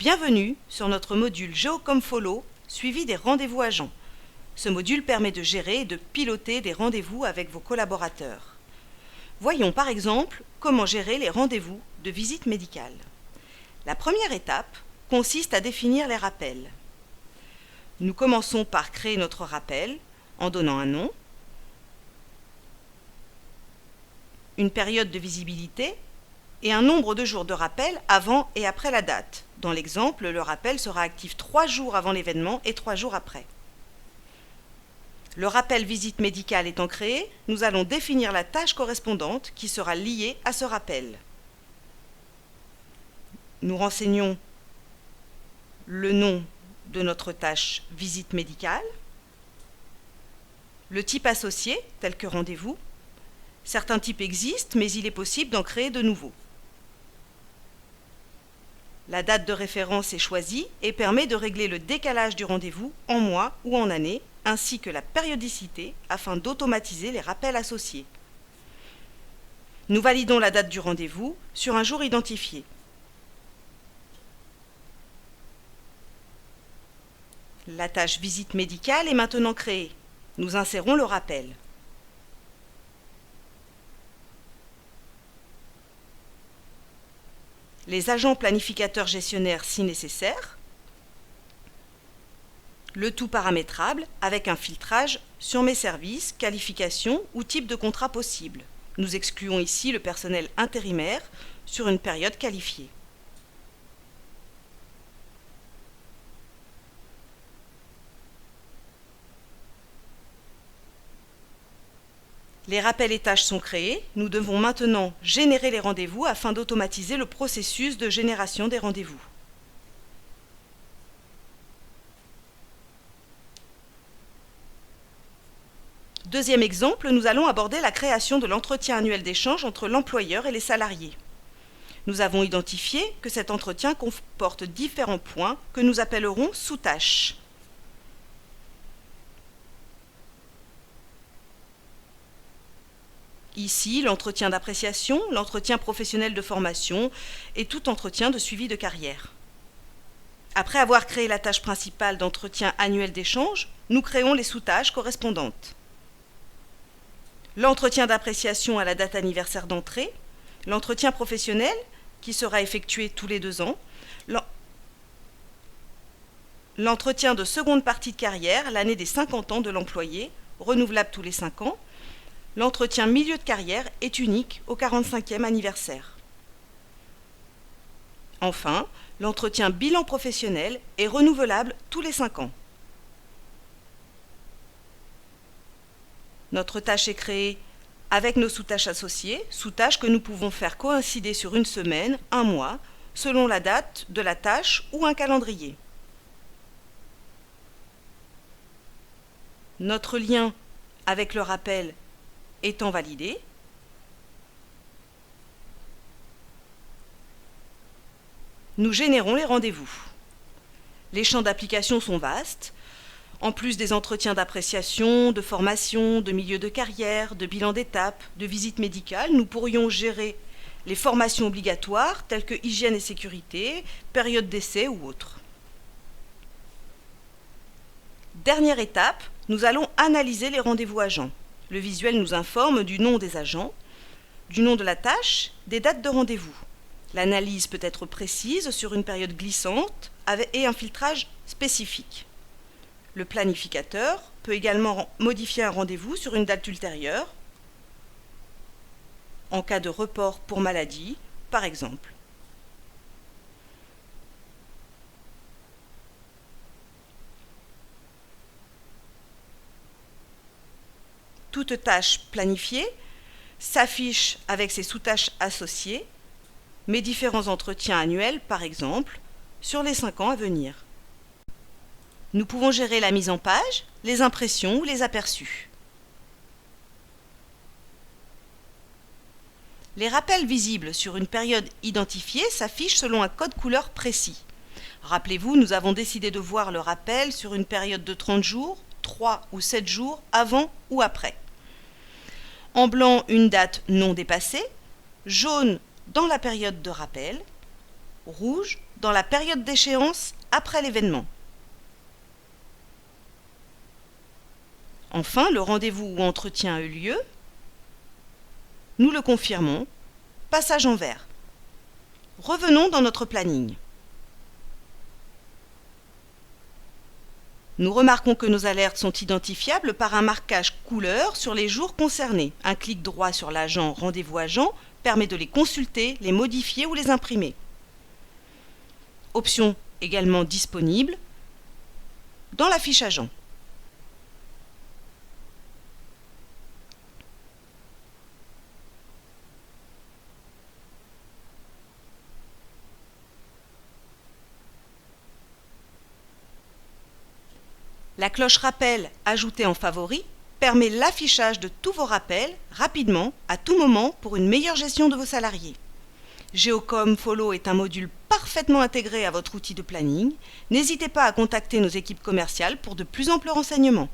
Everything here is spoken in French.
Bienvenue sur notre module GeoComFollow suivi des rendez-vous agents. Ce module permet de gérer et de piloter des rendez-vous avec vos collaborateurs. Voyons par exemple comment gérer les rendez-vous de visite médicale. La première étape consiste à définir les rappels. Nous commençons par créer notre rappel en donnant un nom, une période de visibilité et un nombre de jours de rappel avant et après la date. Dans l'exemple, le rappel sera actif 3 jours avant l'événement et 3 jours après. Le rappel visite médicale étant créé, nous allons définir la tâche correspondante qui sera liée à ce rappel. Nous renseignons le nom de notre tâche visite médicale, le type associé, tel que rendez-vous. Certains types existent, mais il est possible d'en créer de nouveaux. La date de référence est choisie et permet de régler le décalage du rendez-vous en mois ou en année, ainsi que la périodicité afin d'automatiser les rappels associés. Nous validons la date du rendez-vous sur un jour identifié. La tâche visite médicale est maintenant créée. Nous insérons le rappel. Les agents planificateurs gestionnaires si nécessaire, le tout paramétrable avec un filtrage sur mes services, qualifications ou type de contrat possible. Nous excluons ici le personnel intérimaire sur une période qualifiée. Les rappels et tâches sont créés, nous devons maintenant générer les rendez-vous afin d'automatiser le processus de génération des rendez-vous. Deuxième exemple, nous allons aborder la création de l'entretien annuel d'échange entre l'employeur et les salariés. Nous avons identifié que cet entretien comporte différents points que nous appellerons sous-tâches. Ici, l'entretien d'appréciation, l'entretien professionnel de formation et tout entretien de suivi de carrière. Après avoir créé la tâche principale d'entretien annuel d'échange, nous créons les sous-tâches correspondantes. L'entretien d'appréciation à la date anniversaire d'entrée, l'entretien professionnel qui sera effectué tous les 2 ans, l'entretien de seconde partie de carrière, l'année des 50 ans de l'employé, renouvelable tous les 5 ans, l'entretien milieu de carrière est unique au 45e anniversaire. Enfin, l'entretien bilan professionnel est renouvelable tous les 5 ans. Notre tâche est créée avec nos sous-tâches associées, sous-tâches que nous pouvons faire coïncider sur une semaine, un mois, selon la date de la tâche ou un calendrier. Notre lien avec le rappel étant validé, nous générons les rendez-vous. Les champs d'application sont vastes. En plus des entretiens d'appréciation, de formation, de milieu de carrière, de bilan d'étape, de visite médicale, nous pourrions gérer les formations obligatoires telles que hygiène et sécurité, période d'essai ou autres. Dernière étape, nous allons analyser les rendez-vous agents. Le visuel nous informe du nom des agents, du nom de la tâche, des dates de rendez-vous. L'analyse peut être précise sur une période glissante et un filtrage spécifique. Le planificateur peut également modifier un rendez-vous sur une date ultérieure, en cas de report pour maladie, par exemple. Toute tâche planifiée s'affiche avec ses sous-tâches associées, mes différents entretiens annuels, par exemple, sur les 5 ans à venir. Nous pouvons gérer la mise en page, les impressions ou les aperçus. Les rappels visibles sur une période identifiée s'affichent selon un code couleur précis. Rappelez-vous, nous avons décidé de voir le rappel sur une période de 30 jours, 3 ou 7 jours avant ou après. En blanc, une date non dépassée, jaune dans la période de rappel, rouge, dans la période d'échéance après l'événement. Enfin, le rendez-vous ou entretien a eu lieu. Nous le confirmons. Passage en vert. Revenons dans notre planning. Nous remarquons que nos alertes sont identifiables par un marquage couleur sur les jours concernés. Un clic droit sur l'agent Rendez-vous agent permet de les consulter, les modifier ou les imprimer. Option également disponible dans la fiche agent. La cloche rappel ajoutée en favori permet l'affichage de tous vos rappels rapidement, à tout moment, pour une meilleure gestion de vos salariés. Geocom Follow est un module parfaitement intégré à votre outil de planning. N'hésitez pas à contacter nos équipes commerciales pour de plus amples renseignements.